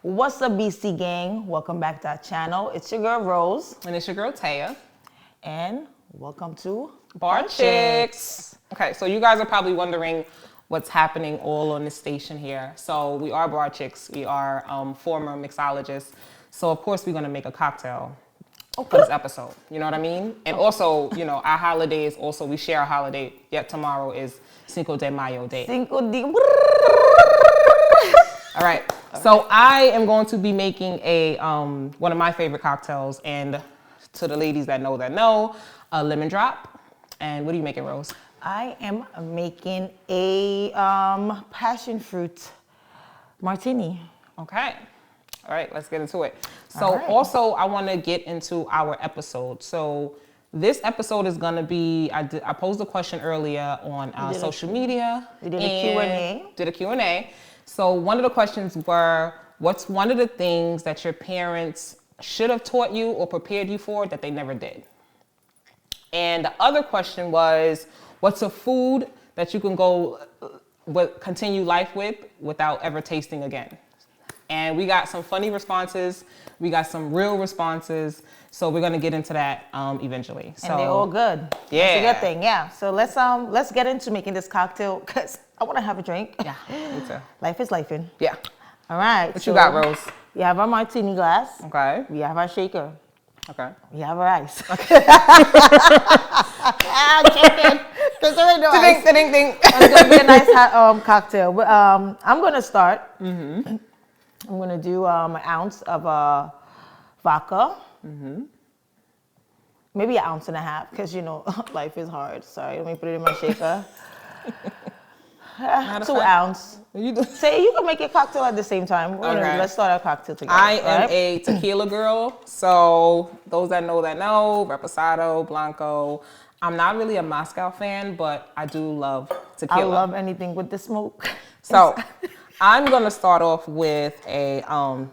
What's up, BC gang? Welcome back to our channel. It's your girl Rose. And it's your girl Taya. And welcome to Bar Chicks. Okay, so you guys are probably wondering what's happening all on this station here. So we are Bar Chicks. We are former mixologists. So of course we're gonna make a cocktail for this episode. You know what I mean? And also, you know, our holidays, also we share a holiday. Yet tomorrow is Cinco de Mayo Day. All right. So I am going to be making a one of my favorite cocktails, and to the ladies that know, a lemon drop. And what are you making, Rose? I am making a passion fruit martini. Okay. All right, let's get into it. So also I want to get into our episode. So this episode is going to be, I posed a question earlier on social media. We did a Q&A. Did a Q&A. So one of the questions were, what's one of the things that your parents should have taught you or prepared you for that they never did? And the other question was, what's a food that you can continue life with without ever tasting again? And we got some funny responses. We got some real responses. So we're gonna get into that eventually. And they're all good. Yeah. That's a good thing, yeah. So let's get into making this cocktail because I wanna have a drink. Yeah, me too. Life is lifing. Yeah. All right. What you got, Rose? We have our martini glass. Okay. We have our shaker. Okay. We have our ice. Okay. Chicken. There's already no ice. It's gonna be a nice hot cocktail. But I'm gonna start. Mm-hmm. I'm gonna do an ounce of vodka. Mm-hmm. Maybe an ounce and a half, because you know life is hard. Sorry, let me put it in my shaker. 2 ounces. Say you can make a cocktail at the same time. Let's start our cocktail together. I am a tequila girl, so those that know, repasado, blanco. I'm not really a Moscow fan, but I do love tequila. I love anything with the smoke. So I'm gonna start off with a,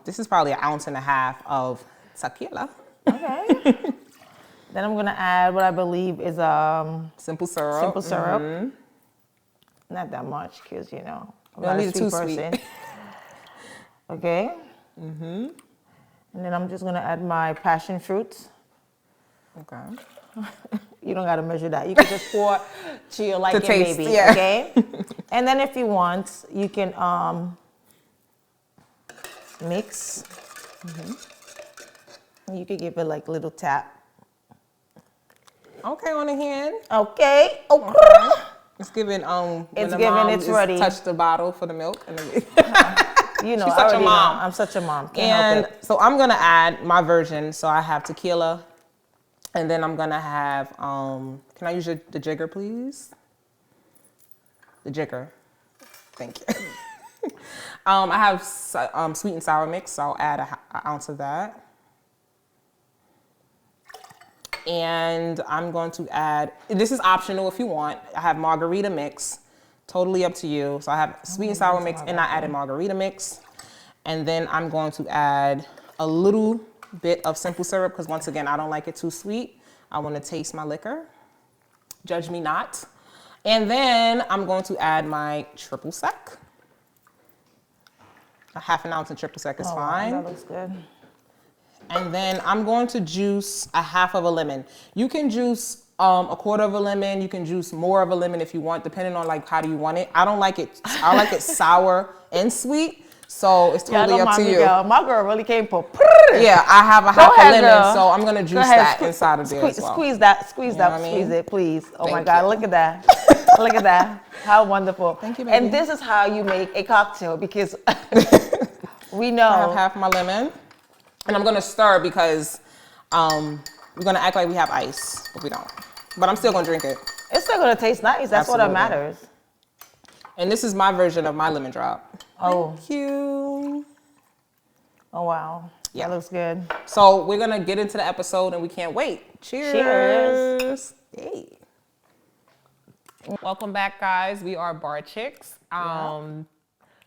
this is probably an ounce and a half of tequila. Okay. Then I'm gonna add what I believe is simple syrup. Simple syrup. Mm-hmm. Not that much, because you know I'm not not a a sweet sweet person. Okay. Mm-hmm. And then I'm just gonna add my passion fruits. Okay. You don't gotta measure that. You can just pour to your liking, taste, baby. yeah. Okay. And then if you want, you can mix. Mm-hmm. You could give it like a little tap. Okay, on the hand. Okay. Okay. It's giving it's giving it's ready. Touch the bottle for the milk and you know, she's such a mom. I'm such a mom. Can't help it. So I'm gonna add my version. So I have tequila, and then I'm gonna have can I use the jigger, please? The jigger. Thank you. I have sweet and sour mix, so I'll add an ounce of that. And I'm going to add, this is optional if you want, I have Margarita mix, totally up to you. So I have sweet and sour mix, and I added Margarita mix. And then I'm going to add a little bit of simple syrup, because once again, I don't like it too sweet. I want to taste my liquor. Judge me not. And then I'm going to add my triple sec. A half an ounce of triple sec is fine. That looks good. And then I'm going to juice a half of a lemon. You can juice a quarter of a lemon. You can juice more of a lemon if you want, depending on like how do you want it. I don't like it. I like it sour and sweet. So it's totally up to you. Girl. My girl really came for. Yeah, I have a half a lemon, so I'm gonna juice that inside of there as well. Squeeze it, please. Oh my God, look at that. Look at that. How wonderful. Thank you, baby. And this is how you make a cocktail, because we know. I have half my lemon. And I'm gonna stir because we're gonna act like we have ice, but we don't. But I'm still gonna drink it. It's still gonna taste nice. That's Absolutely. what matters. And this is my version of my lemon drop. Oh. Thank you. Oh wow. Yeah. That looks good. So we're gonna get into the episode, and we can't wait. Cheers. Cheers. Hey. Welcome back, guys. We are Bar Chicks.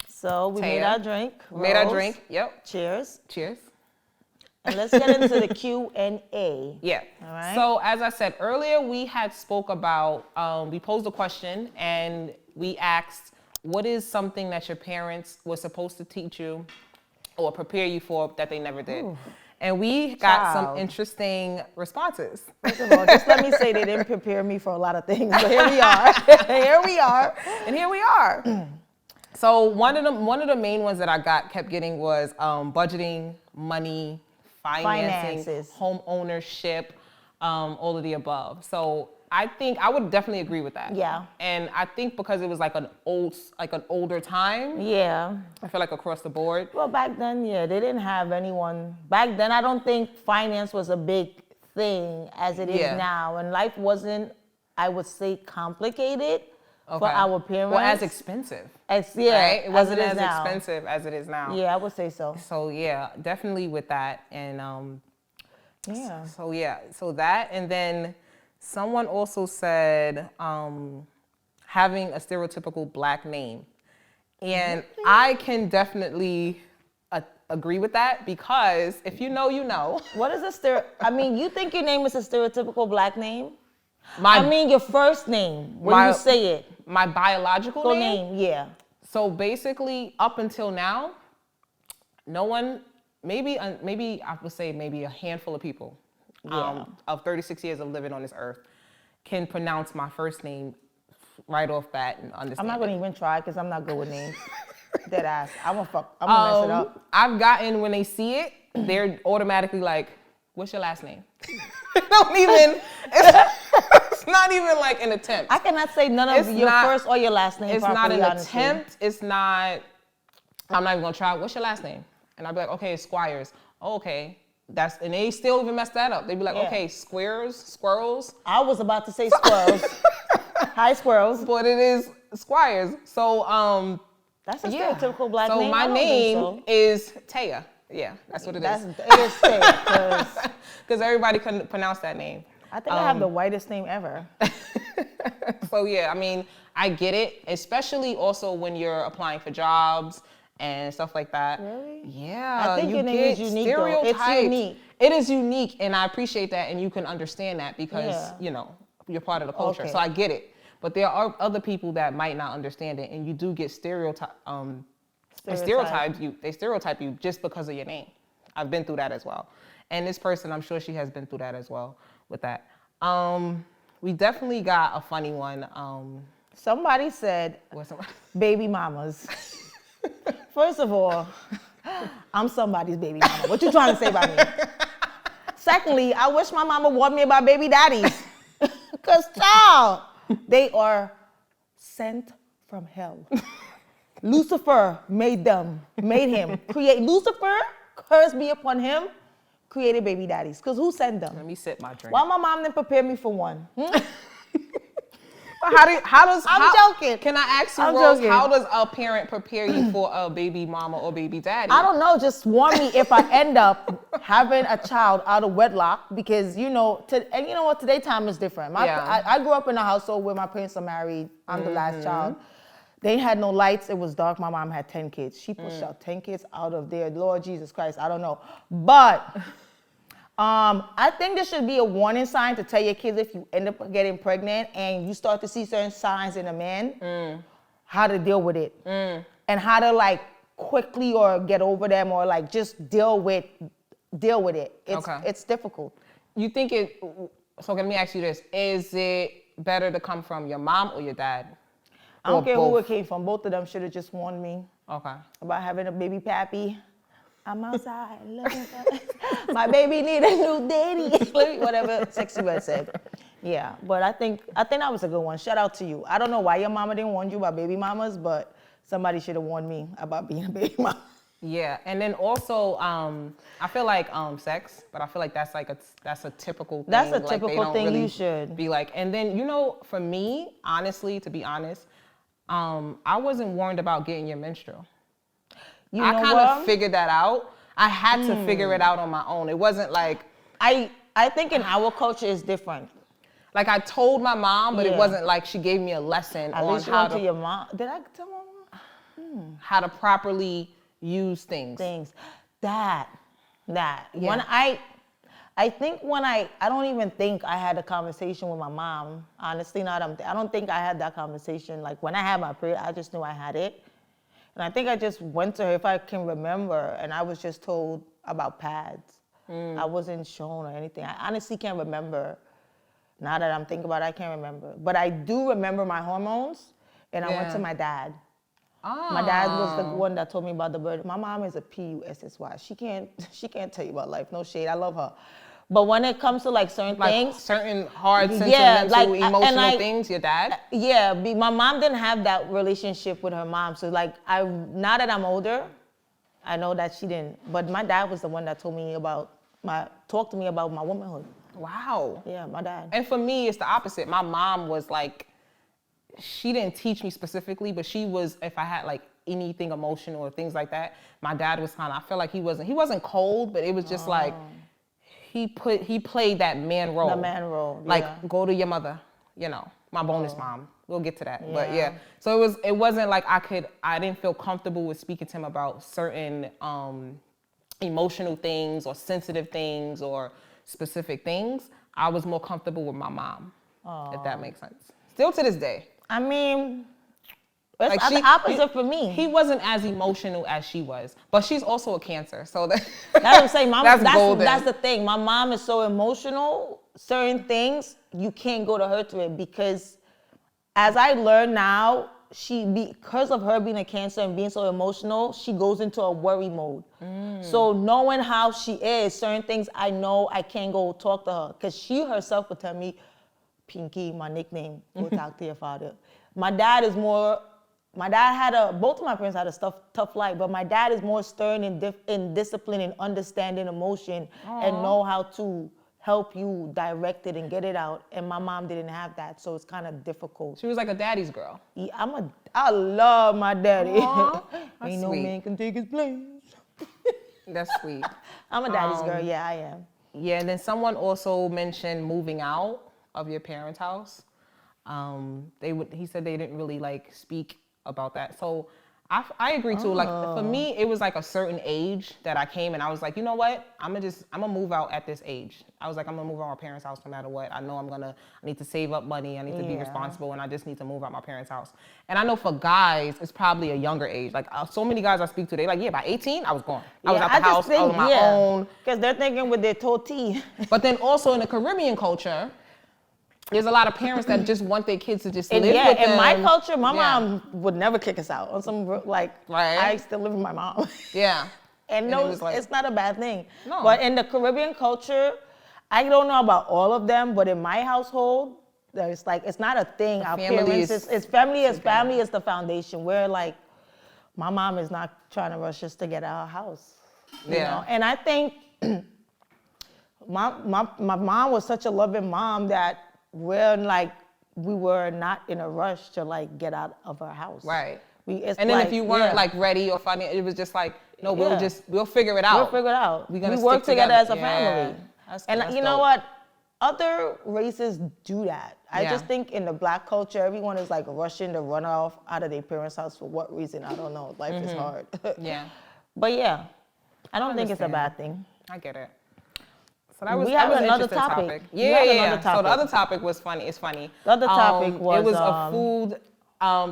So we made our drink. Made our drink. Yep. Cheers. Cheers. And let's get into the Q&A. Yeah. All right. So as I said earlier, we had spoke about, we posed a question and we asked, what is something that your parents were supposed to teach you or prepare you for that they never did? Ooh. And we got some interesting responses. First of all, just let me say they didn't prepare me for a lot of things, but here we are. Here we are. So one of the main ones that I kept getting was budgeting, money, finances, home ownership, all of the above. So I think I would definitely agree with that. Yeah. And I think because it was like an older time. Yeah. I feel like across the board. Well, back then, yeah, they didn't have anyone. Back then, I don't think finance was a big thing as it is now. And life wasn't, I would say, complicated for our parents. Well, as expensive. Right? It wasn't as expensive as it is now. Yeah, I would say so. So yeah, definitely with that. And So that, and then someone also said having a stereotypical Black name. And I can definitely agree with that, because if you know, you know. What is you think your name is a stereotypical Black name? Your first name, when you say it. My biological name? Yeah. So basically, up until now, no one, maybe I would say maybe a handful of people of 36 years of living on this earth can pronounce my first name right off bat and understand. I'm not going to even try because I'm not good with names. Dead ass. I'm going to mess it up. I've gotten, when they see it, they're automatically like, what's your last name? It's not even like an attempt. I cannot say none of your first or your last name. It's not an attempt. It's not, I'm not even going to try. What's your last name? And I'll be like, okay, it's Squires. Oh, okay. And they still even mess that up. They'd be like, okay, squirrels. I was about to say squirrels. Hi, squirrels. But it is Squires. So, that's a stereotypical Black name. So my name is Taya. Yeah, that's what it is. It is Taya. Because everybody can pronounce that name. I think I have the whitest name ever. So yeah, I get it, especially also when you're applying for jobs and stuff like that. Really? Yeah. I think your name is unique, though. It's unique. It is unique, and I appreciate that, and you can understand that because, you're part of the culture. Okay. So I get it. But there are other people that might not understand it, and you do get stereotype you just because of your name. I've been through that as well. And this person, I'm sure she has been through that as well with that. We definitely got a funny one. Somebody said, baby mamas. First of all, I'm somebody's baby mama. What you trying to say about me? Secondly, I wish my mama warned me about baby daddies. Because, child, they are sent from hell. Lucifer made him. Lucifer, curse be upon him, created baby daddies. Because who sent them? Let me sip my drink. Why my mom didn't prepare me for one? I'm joking. Can I ask you, Rose, how does a parent prepare you for a baby mama or baby daddy? I don't know. Just warn me if I end up having a child out of wedlock, because and you know what? Today's time is different. I grew up in a household where my parents are married. I'm the last child. They had no lights. It was dark. My mom had 10 kids. She pushed out 10 kids out of there. Lord Jesus Christ, I don't know. But I think there should be a warning sign to tell your kids if you end up getting pregnant and you start to see certain signs in a man, how to deal with it. And how to quickly or get over them or just deal with it. It's difficult. You think so let me ask you this. Is it better to come from your mom or your dad? I don't care who it came from. Both of them should have just warned me. Okay. About having a baby pappy. I'm outside looking for my baby need a new daddy. Whatever Sexy Red said. Yeah, but I think that was a good one. Shout out to you. I don't know why your mama didn't warn you about baby mamas, but somebody should have warned me about being a baby mama. Yeah, and then also I feel like sex, but I feel like that's a typical thing. That's a typical thing you should be like. And then for me, honestly, to be honest, I wasn't warned about getting your menstrual. I kind of figured that out. I had to figure it out on my own. It wasn't like I think in our culture it's different. Like I told my mom, but it wasn't like she gave me a lesson on how to. Your mom? Did I tell my mom? How to properly use things. That. Yeah. When I don't even think I had a conversation with my mom. Honestly, I don't think I had that conversation. Like when I had my period, I just knew I had it. And I think I just went to her, if I can remember, and I was just told about pads. I wasn't shown or anything. I honestly can't remember. Now that I'm thinking about it, I can't remember. But I do remember my hormones, and I went to my dad. Oh. My dad was the one that told me about the bird. My mom is a PUSSY. She can't tell you about life. No shade. I love her. But when it comes to like certain things, certain hard, sentimental, emotional things, your dad? Yeah, my mom didn't have that relationship with her mom. So like, now that I'm older, I know that she didn't. But my dad was the one that talked to me about my womanhood. Wow. Yeah, my dad. And for me, it's the opposite. My mom was like, she didn't teach me specifically, but she was, if I had like anything emotional or things like that, my dad was kind of, I feel like he wasn't cold, but it was just like, he played that man role. The man role, like, go to your mother, my bonus mom. We'll get to that, but yeah. So it wasn't like I didn't feel comfortable with speaking to him about certain emotional things or sensitive things or specific things. I was more comfortable with my mom, if that makes sense. Still to this day. I mean, it's the opposite for me. He wasn't as emotional as she was, but she's also a Cancer, so that's what I'm saying. That's the thing. My mom is so emotional. Certain things you can't go to her to it because, as I learn now, because of her being a Cancer and being so emotional, she goes into a worry mode. So knowing how she is, certain things I know I can't go talk to her because she herself would tell me, Pinky, my nickname, go talk to your father. My dad is more. My dad both of my parents had a tough life, but my dad is more stern in discipline and understanding emotion and know how to help you direct it and get it out. And my mom didn't have that, so it's kind of difficult. She was like a daddy's girl. Yeah, I love my daddy. Ain't no sweet. man can take his place. That's sweet. I'm a daddy's girl, yeah, I am. Yeah, and then someone also mentioned moving out of your parents' house. He said they didn't really like speak about that. So I agree too. Like for me, it was like a certain age that I came and I was like, you know what? I'm gonna move out at this age. I was like, I'm gonna move out my parents' house no matter what. I know I need to save up money. I need to be responsible and I just need to move out my parents' house. And I know for guys, it's probably a younger age. Like so many guys I speak to, they like, yeah, by 18, I was gone. I was out the house, I was on my own. Because they're thinking with their toti. But then also in the Caribbean culture, there's a lot of parents that just want their kids to just live with them. In my culture, my mom would never kick us out. On some I still live with my mom. Yeah. and no, it's not a bad thing. No. But in the Caribbean culture, I don't know about all of them, but in my household, there's it's not a thing. Our parents, it's family is the foundation. Where my mom is not trying to rush us to get our house. You know? And I think my mom was such a loving mom that we were not in a rush to get out of our house. Right. And then if you weren't ready or funny, it was just no, we'll figure it out. We'll figure it out. We work together as a family. That's you know what? Other races do that. I just think in the Black culture, everyone is rushing to run off out of their parents' house for what reason? I don't know. Life is hard. Yeah. But yeah, I don't think it's a bad thing. I get it. So that was another interesting topic. Yeah. So the other topic was funny. It's funny. The other topic was it was a food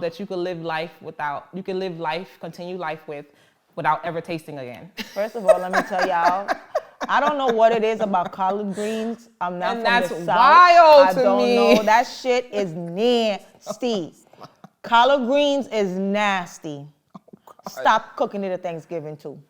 that you could live life without. You can continue life with, without ever tasting again. First of all, let me tell y'all, I don't know what it is about collard greens. I'm not from the South. Wild to me. I don't know. That shit is nasty. Collard greens is nasty. Oh, stop cooking it at Thanksgiving too.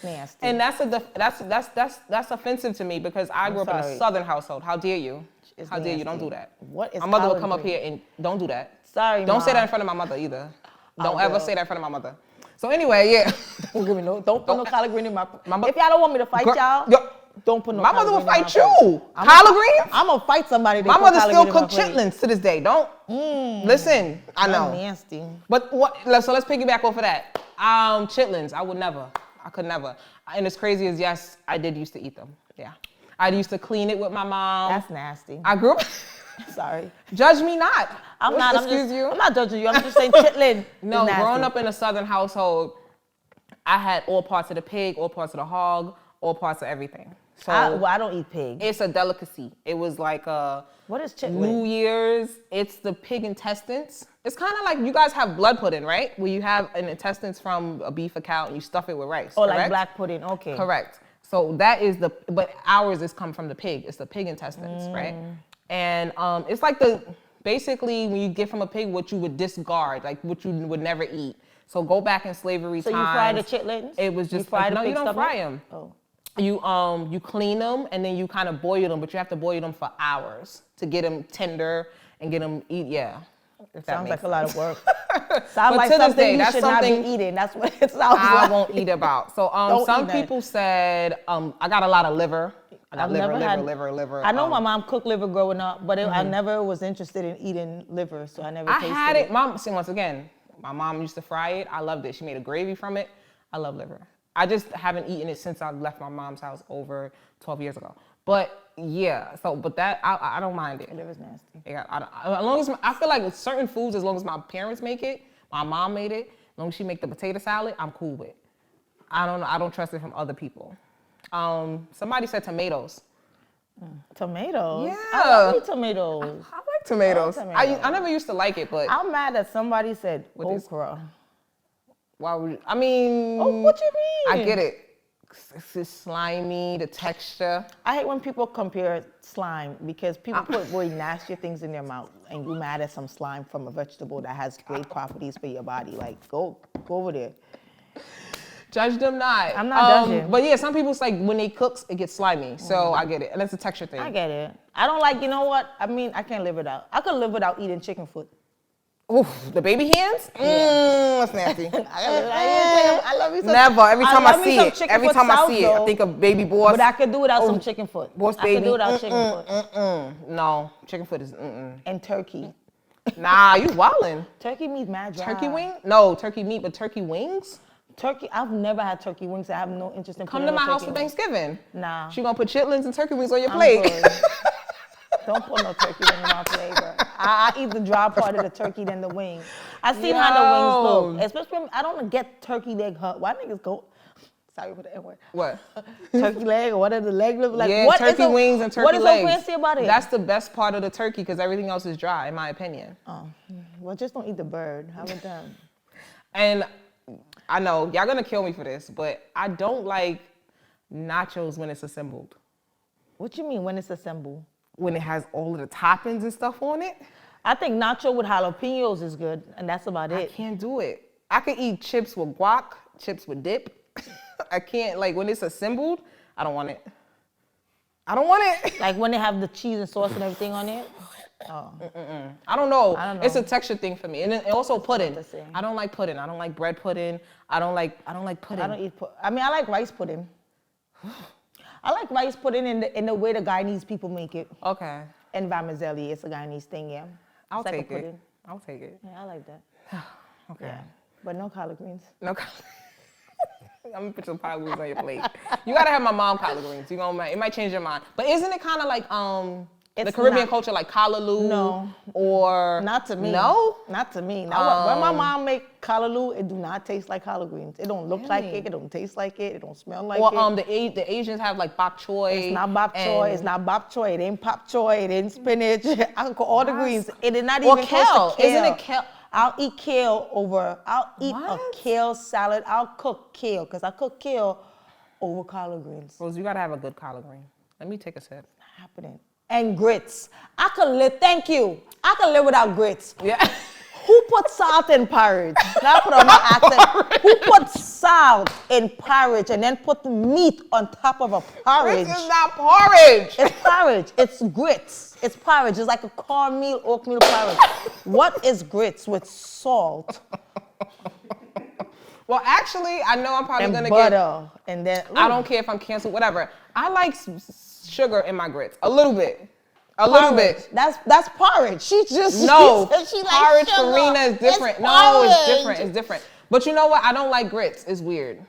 Nasty. And that's offensive to me because I grew up in a Southern household. How dare you? How dare you? Don't do that. What is my mother would come up here and don't do that. Sorry, Don't say that in front of my mother either. Don't ever say that in front of my mother. So anyway, yeah. Don't put no collard green in my if y'all don't want me to fight y'all, don't put no my collard mother will green fight you. Collard greens? I'm gonna fight somebody. My mother still cook chitlins to this day. Don't listen. I know. Nasty. But so let's piggyback off of that. Chitlins, I could never. And as crazy as yes, I did used to eat them. Yeah. I used to clean it with my mom. That's nasty. I grew up. Sorry. Judge me not. I'm not. Excuse you. I'm not judging you. I'm just saying chitlin. No, growing up in a Southern household, I had all parts of the pig, all parts of the hog, all parts of everything. So I don't eat pig. It's a delicacy. It was like what is chitlin? New Year's. It's the pig intestines. It's kind of like you guys have blood pudding, right? Where you have an intestines from a beef or cow and you stuff it with rice. Oh, correct? like black pudding. Okay. Correct. So that is but ours is come from the pig. It's the pig intestines, right? And it's like basically when you get from a pig what you would discard, like what you would never eat. So go back in slavery times. So you fry the chitlins? It was just no, you don't fry them. Oh. You clean them and then you kind of boil them, but you have to boil them for hours to get them tender and get them eat. Yeah, it sounds like a lot of work. But Sounds like something you should not be eating. That's what it sounds like. I won't eat about. So some people said I got a lot of liver. I got liver. I know my mom cooked liver growing up, but I never was interested in eating liver, so I never tasted it. I had it. See, once again, my mom used to fry it. I loved it. She made a gravy from it. I love liver. I just haven't eaten it since I left my mom's house over 12 years ago. But yeah, but that I don't mind it. Liver's nasty. Yeah, as long as I feel like with certain foods, as long as my parents make it, my mom made it, as long as she make the potato salad, I'm cool with. I don't trust it from other people. Somebody said tomatoes. Tomatoes? Yeah. I love tomatoes. I like tomatoes. I never used to like it, but I'm mad that somebody said okra. Why would I mean? Oh, what you mean? I get it. It's slimy, the texture. I hate when people compare slime because people put very nasty things in their mouth and you mad at some slime from a vegetable that has great properties for your body. Like, go over there. Judge them not. I'm not judging. But yeah, some people, it's like when they cook, it gets slimy. So I get it. And it's a texture thing. I get it. I don't like, you know what? I mean, I can't live without. I could live without eating chicken foot. Oof, the baby hands? That's nasty. I love you some. Never. Every time I see it, I think of baby boss. But I could do without some chicken foot. Boss baby. I could do without chicken foot. No, chicken foot is And turkey. Nah, you wildin'. Turkey meat mad dry. Turkey wing? No, turkey meat, but turkey wings? Turkey, I've never had turkey wings. I have no interest in Come to my house for Thanksgiving. Nah. She gonna put chitlins and turkey wings on your plate. Don't put no turkey wing in my flavor. I eat the dry part of the turkey than the wing. I seen how the wings look. Especially, I don't get turkey leg hurt. Why niggas go? Sorry for the N word. What? Turkey leg, or what does the leg look like? Yeah, turkey wings and turkey legs. What is so fancy about it? That's the best part of the turkey because everything else is dry, in my opinion. Oh, well, just don't eat the bird. How about that? And I know y'all gonna kill me for this, but I don't like nachos when it's assembled. What you mean when it's assembled? When it has all of the toppings and stuff on it. I think nacho with jalapenos is good, and that's about it. I can't do it. I could eat chips with guac, chips with dip. I can't, like when it's assembled, I don't want it. I don't want it. Like when they have the cheese and sauce and everything on it? Oh. I don't know. It's a texture thing for me. And then also pudding. I don't like pudding. I don't like bread pudding. I don't like pudding. I don't eat pudding. I mean, I like rice pudding. I like rice pudding in the way the Guyanese people make it. Okay. And vermicelli, it's a Guyanese thing, yeah. I'll take it. I'll take it. Yeah, I like that. Okay. Yeah. But no collard greens. No collard. I'm gonna put some collard greens on your plate. You gotta have my mom collard greens. It might change your mind. But isn't it kind of like the Caribbean culture, like callaloo? No. Or not to me. No? Not to me. Now, when my mom make callaloo, it do not taste like collard greens. It don't look like it. It don't taste like it. It don't smell like it. The Asians have like bok choy. It's not bok choy. It's not bok choy. It ain't pop choy. It ain't spinach. I can call all the greens. It is not even kale. Close to kale. Isn't it kale? I'll eat kale I'll eat a kale salad. I'll cook kale because I cook kale over collard greens. Rose, you gotta have a good collard green. Let me take a sip. Not happening. And grits. I could live without grits. Yeah. Who put salt in porridge? Now put on my accent. Who put salt in porridge and then put the meat on top of a porridge? This is not porridge. It's porridge. It's grits. It's porridge. It's like a cornmeal, oatmeal porridge. What is grits with salt? Well, actually, I know I'm probably gonna butter, and then I don't care if I'm canceled, whatever. I like sugar in my grits, a little bit. A little bit. That's porridge. She just she porridge like farina is different. It's different. But you know what? I don't like grits. It's weird.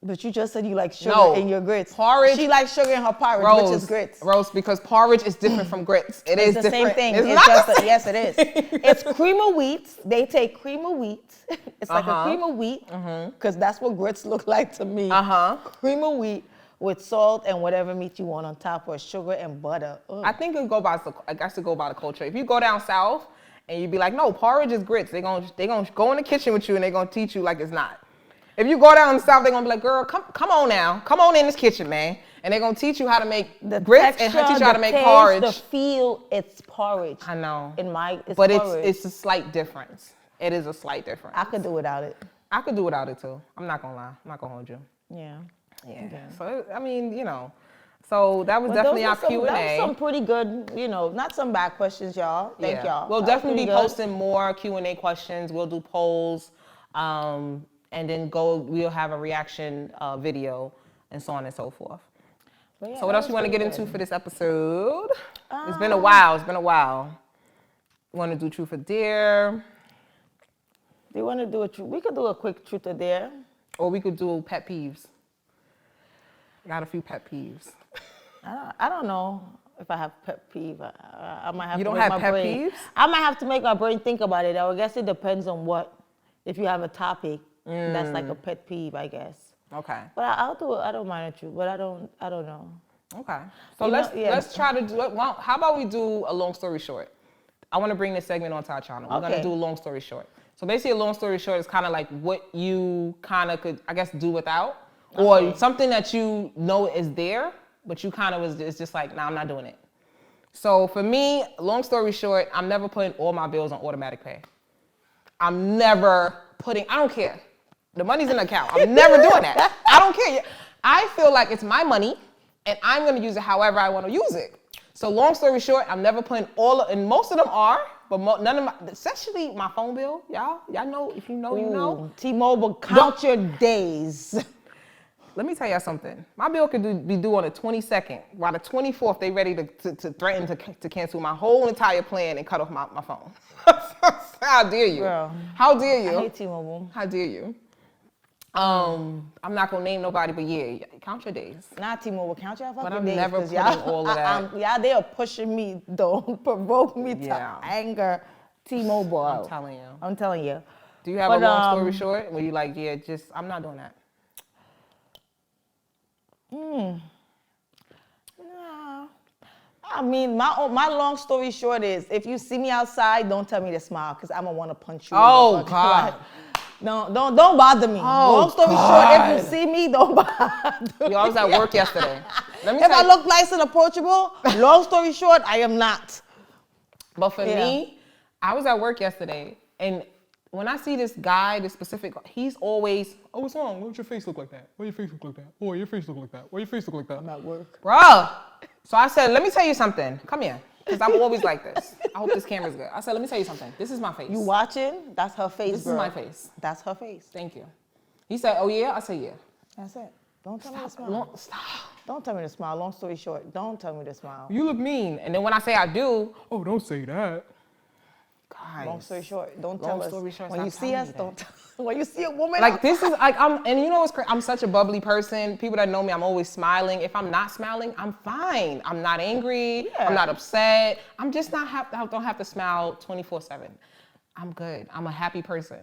But you just said you like sugar in your grits. Porridge. She likes sugar in her porridge, which is grits. Rose, because porridge is different from grits. It's the different. Same thing. It's yes, it is. It's cream of wheat. They take cream of wheat. It's like a cream of wheat, because that's what grits look like to me. Cream of wheat with salt and whatever meat you want on top, or sugar and butter. Ugh. I think it go by the culture. If you go down south and you be like, no, porridge is grits, they gonna go in the kitchen with you and they gonna teach you like it's not. If you go down south, they're gonna be like, girl, come on now, come on in this kitchen, man, and they're gonna teach you how to make the grits texture, and teach you how to make porridge. The feel, it's porridge. I know. But it's a slight difference. It is a slight difference. I could do without it. I could do without it too. I'm not gonna lie. I'm not gonna hold you. Yeah. Yeah. Okay. So I mean, so that was definitely our Q&A. That was some pretty good, not some bad questions, y'all. Thank y'all. We'll definitely be posting more Q&A questions. We'll do polls, and then we'll have a reaction video and so on and so forth. Yeah, so what else you want to get into for this episode? It's been a while. You want to do truth or dare? Do you want to do we could do a quick truth or dare. Or we could do pet peeves. Got a few pet peeves. I don't know if I have pet peeve. I might have. You to don't make have my pet brain, peeves? I might have to make my brain think about it. I guess it depends on what. If you have a topic, that's like a pet peeve, I guess. Okay. But I'll do it. I don't mind it, but I don't know. Okay. So let's try to do it. Well, how about we do a long story short? I want to bring this segment onto our channel. We're gonna do a long story short. So basically, a long story short is kind of like what you kind of could, I guess, do without. Or something that you know is there, but you kind of it's just like, nah, I'm not doing it. So for me, long story short, I'm never putting all my bills on automatic pay. I'm never I don't care. The money's in the account. I'm never doing that. I don't care. I feel like it's my money and I'm going to use it however I want to use it. So long story short, I'm never putting and most of them are, but none of especially my phone bill, y'all know, if you know, you know. T-Mobile, count your days. Let me tell y'all something. My bill could be due on the 22nd. While the 24th, they ready to threaten to cancel my whole entire plan and cut off my phone. How dare you? Girl, how dare you? I hate T-Mobile. How dare you? I'm not gonna name nobody, but yeah, count your days. Not T-Mobile, count your fucking days. But I'm never putting all of that. They are pushing me. Don't provoke me to anger. T-Mobile. I'm telling you. Do you have a long story short where you like, I'm not doing that? No. I mean, my long story short is, if you see me outside, don't tell me to smile, because I'm gonna want to punch you. Oh God. Don't bother me. Long story short, if you see me, don't bother me. I was at work yesterday. If I look nice and approachable, long story short, I am not. But for me, I was at work yesterday, and when I see this guy, this specific, he's always, what's wrong? Why does your face look like that? Why your face look like that? Oh, your face look like that. Why your face look like that? I'm at work. Bruh. So I said, let me tell you something. Come here. Because I'm always like this. I hope this camera's good. I said, let me tell you something. This is my face. You watching? That's her face, This is my face. That's her face. Thank you. He said, oh yeah? I said, yeah. That's it. Don't tell me to smile. Stop. Don't tell me to smile. Long story short, don't tell me to smile. You look mean. And then when I say I do, oh, don't say that. Guys. Long story short, don't tell us. When you see us, don't tell us. When you see a woman, like this is like and you know what's crazy? I'm such a bubbly person. People that know me, I'm always smiling. If I'm not smiling, I'm fine. I'm not angry. Yeah. I'm not upset. I'm just not I don't have to smile 24/7. I'm good. I'm a happy person.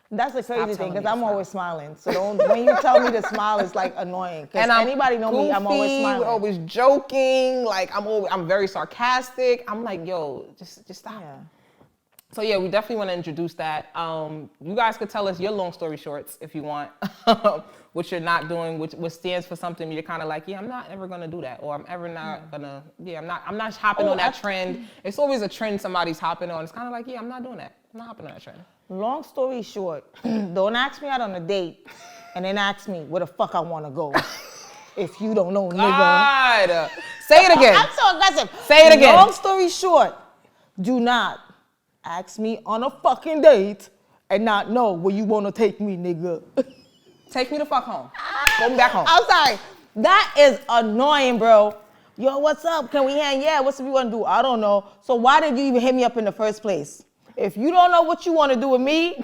That's the crazy thing, because I'm always smiling. So when you tell me to smile, it's like annoying. Because anybody know me, I'm always smiling. We're always joking. Like I'm very sarcastic. I'm like, yo, just stop. Yeah. So yeah, we definitely want to introduce that. You guys could tell us your long story shorts if you want, what you're not doing, what stands for something you're kind of like, I'm not ever gonna do that, or I'm ever not gonna, I'm not hopping on that trend. It's always a trend somebody's hopping on. It's kind of like, I'm not doing that. I'm not hopping on that trend. Long story short, don't ask me out on a date, and then ask me where the fuck I want to go. If you don't know, nigga. God. Say it again. I'm so aggressive. Say it again. Long story short, do not ask me on a fucking date and not know where you want to take me, nigga. Take me the fuck home. Go me back home. I'm sorry. That is annoying, bro. Yo, what's up? Can we hang? Yeah, what's up you want to do? I don't know. So why did you even hit me up in the first place? If you don't know what you want to do with me,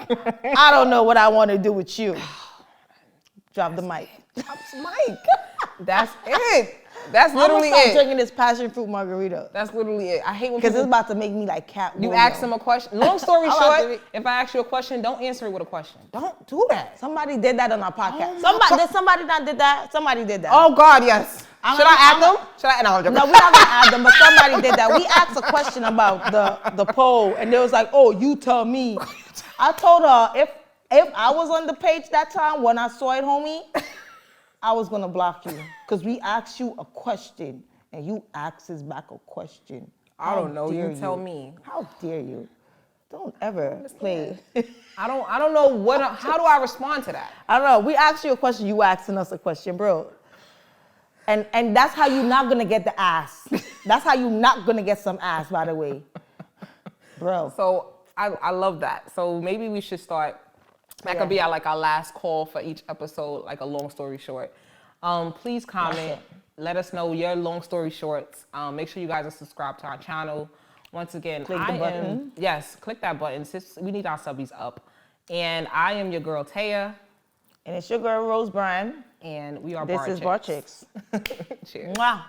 I don't know what I want to do with you. Drop the mic. Drop the mic. That's it. That's literally I'm gonna it. start drinking this passion fruit margarita. That's literally it. I hate when Because people... it's about to make me like cat. You ask them a question. Long story I'm about short, if I ask you a question, don't answer it with a question. Don't do that. Somebody did that on our podcast. Oh Did somebody not did that? Somebody did that. Oh God, yes. Should I add them? Should I? No, I'm joking. No, we're not gonna add them, but somebody did that. We asked a question about the poll, and they was like, "Oh, you tell me." I told her if I was on the page that time when I saw it, homie, I was gonna block you because we asked you a question and you asked us back a question. I don't know. You tell me. How dare you? Don't ever play. I don't know what. How do I respond to that? I don't know. We asked you a question. You asking us a question, bro. And that's how you're not gonna get the ass. That's how you're not gonna get some ass, by the way, bro. So I love that. So maybe we should start. That could be our last call for each episode, like a long story short. Please comment. Let us know your long story shorts. Make sure you guys are subscribed to our channel. Once again, click the button. Yes, click that button. We need our subbies up. And I am your girl Taya. And it's your girl Rose Bryan. And we are This is Bar Chicks. Cheers. Mwah.